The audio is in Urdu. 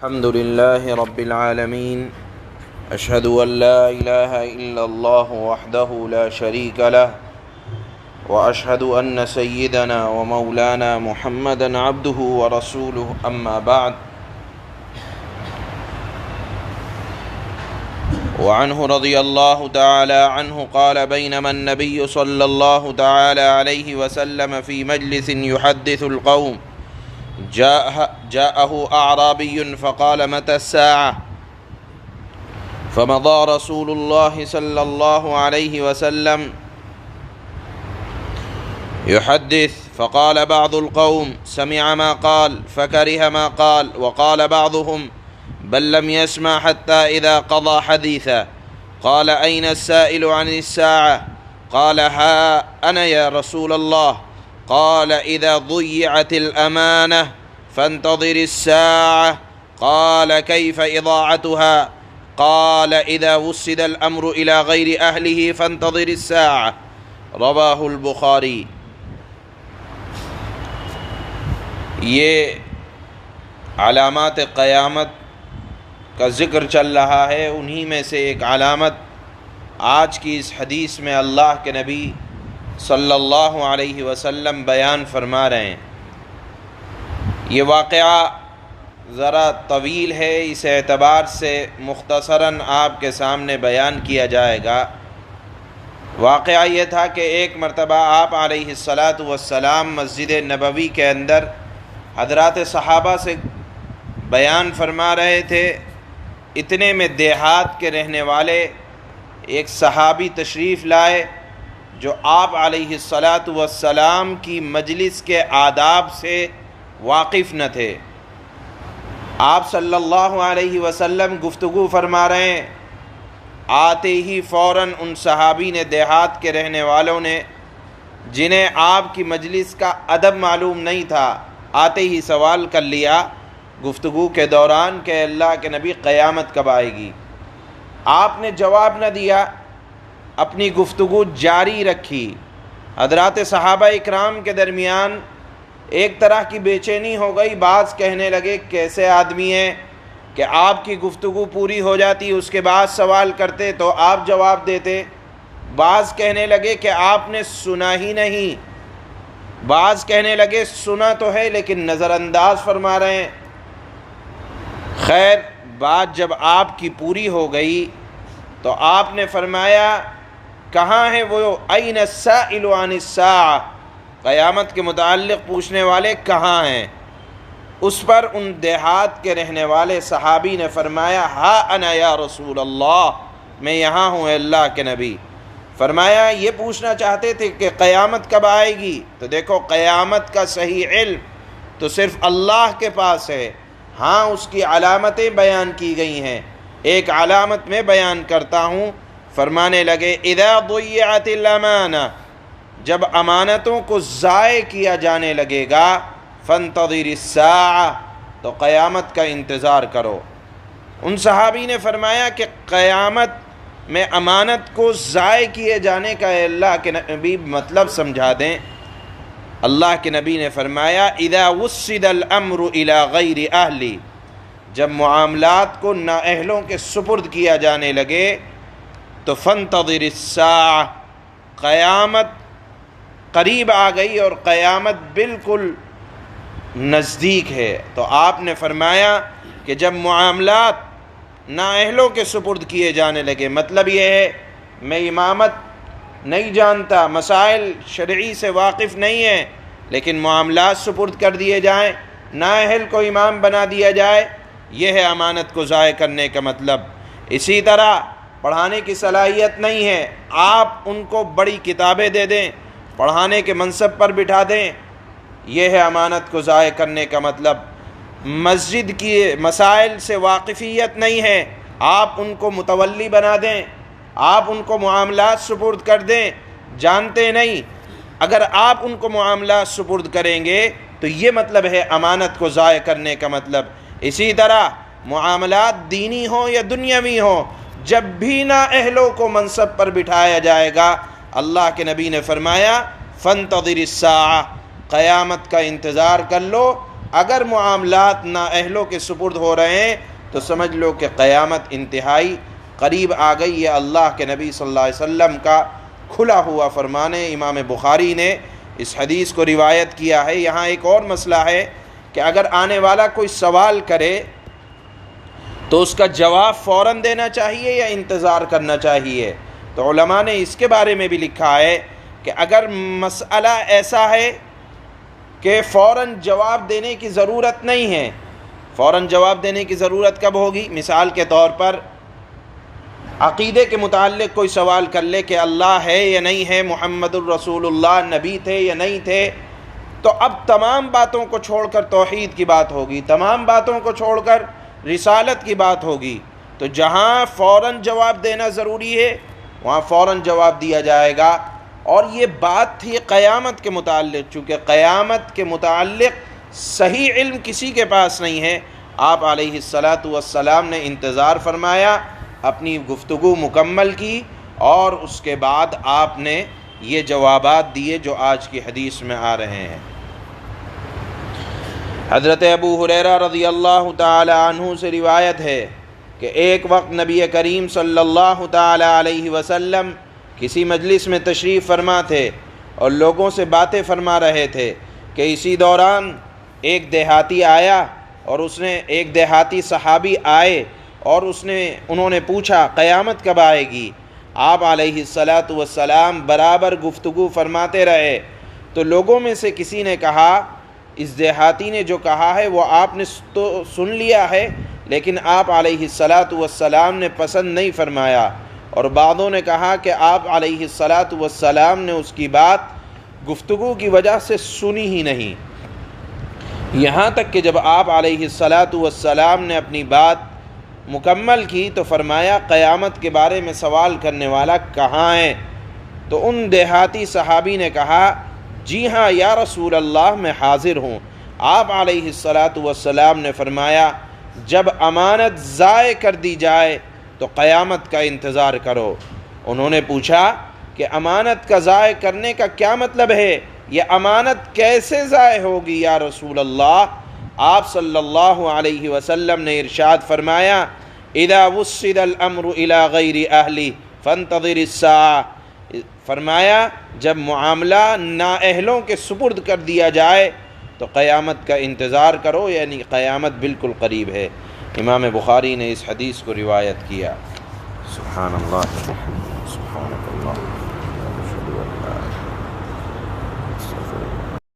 الحمد لله رب العالمين أشهد أن لا إله إلا الله وحده لا شريك له وأشهد أن سيدنا ومولانا محمدا عبده ورسوله أما بعد وعنه رضي الله تعالى عنه قال بينما النبي صلى الله تعالى عليه وسلم في مجلس يحدث القوم جاءه أعرابي فقال متى الساعة فمضى رسول الله صلى الله عليه وسلم يحدث فقال بعض القوم سمع ما قال فكره ما قال وقال بعضهم بل لم يسمع حتى إذا قضى حديثا قال أين السائل عن الساعة قال ها أنا يا رسول الله قال إذا ضيعت الأمانة فانتظر الساعة قال كيف إضاعتها قال إذا وسد الأمر إلى غير أهله فانتظر الساعة رواه البخاری۔ یہ علامات قیامت کا ذکر چل رہا ہے، انہی میں سے ایک علامت آج کی اس حدیث میں اللہ کے نبی صلی اللہ علیہ وسلم بیان فرما رہے ہیں۔ یہ واقعہ ذرا طویل ہے، اس اعتبار سے مختصراً آپ کے سامنے بیان کیا جائے گا۔ واقعہ یہ تھا کہ ایک مرتبہ آپ علیہ الصلاۃ والسلام مسجد نبوی کے اندر حضرات صحابہ سے بیان فرما رہے تھے۔ اتنے میں دیہات کے رہنے والے ایک صحابی تشریف لائے جو آپ علیہ الصلاۃ والسلام کی مجلس کے آداب سے واقف نہ تھے۔ آپ صلی اللہ علیہ وسلم گفتگو فرما رہے ہیں، آتے ہی فوراً ان صحابی نے، دیہات کے رہنے والوں نے، جنہیں آپ کی مجلس کا ادب معلوم نہیں تھا، آتے ہی سوال کر لیا گفتگو کے دوران کہ اللہ کے نبی قیامت کب آئے گی؟ آپ نے جواب نہ دیا، اپنی گفتگو جاری رکھی۔ حضرات صحابہ اکرام کے درمیان ایک طرح کی بے چینی ہو گئی۔ بعض کہنے لگے کیسے آدمی ہیں کہ آپ کی گفتگو پوری ہو جاتی، اس کے بعد سوال کرتے تو آپ جواب دیتے۔ بعض کہنے لگے کہ آپ نے سنا ہی نہیں، بعض کہنے لگے سنا تو ہے لیکن نظر انداز فرما رہے ہیں۔ خیر، بات جب آپ کی پوری ہو گئی تو آپ نے فرمایا کہاں ہیں وہ این السائل عن الساعہ، قیامت کے متعلق پوچھنے والے کہاں ہیں؟ اس پر ان دیہات کے رہنے والے صحابی نے فرمایا ہا انا یا رسول اللہ، میں یہاں ہوں اے اللہ کے نبی۔ فرمایا یہ پوچھنا چاہتے تھے کہ قیامت کب آئے گی؟ تو دیکھو، قیامت کا صحیح علم تو صرف اللہ کے پاس ہے، ہاں اس کی علامتیں بیان کی گئی ہیں۔ ایک علامت میں بیان کرتا ہوں۔ فرمانے لگے اذا ضیعت الامانہ، جب امانتوں کو ضائع کیا جانے لگے گا، فانتظر الساعہ، تو قیامت کا انتظار کرو۔ ان صحابی نے فرمایا کہ قیامت میں امانت کو ضائع کیے جانے کا اے اللہ کے نبی مطلب سمجھا دیں۔ اللہ کے نبی نے فرمایا اذا وسد الامر الی غیر اہلی، جب معاملات کو نااہلوں کے سپرد کیا جانے لگے تو فانتظر الساعہ، قیامت قریب آ گئی اور قیامت بالکل نزدیک ہے۔ تو آپ نے فرمایا کہ جب معاملات نااہلوں کے سپرد کیے جانے لگے، مطلب یہ ہے میں امامت نہیں جانتا، مسائل شرعی سے واقف نہیں ہیں، لیکن معاملات سپرد کر دیے جائیں، نااہل کو امام بنا دیا جائے، یہ ہے امانت کو ضائع کرنے کا مطلب۔ اسی طرح پڑھانے کی صلاحیت نہیں ہے، آپ ان کو بڑی کتابیں دے دیں، پڑھانے کے منصب پر بٹھا دیں، یہ ہے امانت کو ضائع کرنے کا مطلب۔ مسجد کی مسائل سے واقفیت نہیں ہے، آپ ان کو متولی بنا دیں، آپ ان کو معاملات سپرد کر دیں، جانتے نہیں، اگر آپ ان کو معاملات سپرد کریں گے تو یہ مطلب ہے امانت کو ضائع کرنے کا مطلب۔ اسی طرح معاملات دینی ہوں یا دنیاوی ہوں، جب بھی نااہلوں کو منصب پر بٹھایا جائے گا، اللہ کے نبی نے فرمایا فانتظر الساعہ، قیامت کا انتظار کر لو، اگر معاملات نااہلوں کے سپرد ہو رہے ہیں تو سمجھ لو کہ قیامت انتہائی قریب آ گئی۔ یہ اللہ کے نبی صلی اللہ علیہ وسلم کا کھلا ہوا فرمان ہے۔ امام بخاری نے اس حدیث کو روایت کیا ہے۔ یہاں ایک اور مسئلہ ہے کہ اگر آنے والا کوئی سوال کرے تو اس کا جواب فوراً دینا چاہیے یا انتظار کرنا چاہیے؟ تو علماء نے اس کے بارے میں بھی لکھا ہے کہ اگر مسئلہ ایسا ہے کہ فوراً جواب دینے کی ضرورت نہیں ہے، فوراً جواب دینے کی ضرورت کب ہوگی؟ مثال کے طور پر عقیدے کے متعلق کوئی سوال کر لے کہ اللہ ہے یا نہیں ہے، محمد الرسول اللہ نبی تھے یا نہیں تھے، تو اب تمام باتوں کو چھوڑ کر توحید کی بات ہوگی، تمام باتوں کو چھوڑ کر رسالت کی بات ہوگی۔ تو جہاں فوراً جواب دینا ضروری ہے وہاں فوراً جواب دیا جائے گا۔ اور یہ بات تھی قیامت کے متعلق، چونکہ قیامت کے متعلق صحیح علم کسی کے پاس نہیں ہے۔ آپ علیہ الصلاۃ والسلام نے انتظار فرمایا، اپنی گفتگو مکمل کی، اور اس کے بعد آپ نے یہ جوابات دیے جو آج کی حدیث میں آ رہے ہیں۔ حضرت ابو ہریرہ رضی اللہ تعالی عنہ سے روایت ہے کہ ایک وقت نبی کریم صلی اللہ تعالی علیہ وسلم کسی مجلس میں تشریف فرما تھے اور لوگوں سے باتیں فرما رہے تھے کہ اسی دوران ایک دیہاتی آیا اور ایک دیہاتی صحابی آئے اور انہوں نے پوچھا قیامت کب آئے گی؟ آپ علیہ الصلاۃ والسلام برابر گفتگو فرماتے رہے۔ تو لوگوں میں سے کسی نے کہا، اس دیہاتی نے جو کہا ہے وہ آپ نے تو سن لیا ہے، لیکن آپ علیہ الصلاۃ والسلام نے پسند نہیں فرمایا۔ اور بعضوں نے کہا کہ آپ علیہ الصلاۃ والسلام نے اس کی بات گفتگو کی وجہ سے سنی ہی نہیں، یہاں تک کہ جب آپ علیہ الصلاۃ والسلام نے اپنی بات مکمل کی تو فرمایا قیامت کے بارے میں سوال کرنے والا کہاں ہے؟ تو ان دیہاتی صحابی نے کہا جی ہاں یا رسول اللہ، میں حاضر ہوں۔ آپ علیہ الصلاۃ والسلام نے فرمایا جب امانت ضائع کر دی جائے تو قیامت کا انتظار کرو۔ انہوں نے پوچھا کہ امانت کا ضائع کرنے کا کیا مطلب ہے؟ یہ امانت کیسے ضائع ہوگی یا رسول اللہ؟ آپ صلی اللہ علیہ وسلم نے ارشاد فرمایا اذا وصل الامر الى غیر اہلی فانتظر الساعہ، فرمایا جب معاملہ نااہلوں کے سپرد کر دیا جائے تو قیامت کا انتظار کرو، یعنی قیامت بالکل قریب ہے۔ امام بخاری نے اس حدیث کو روایت کیا۔ سبحان اللہ۔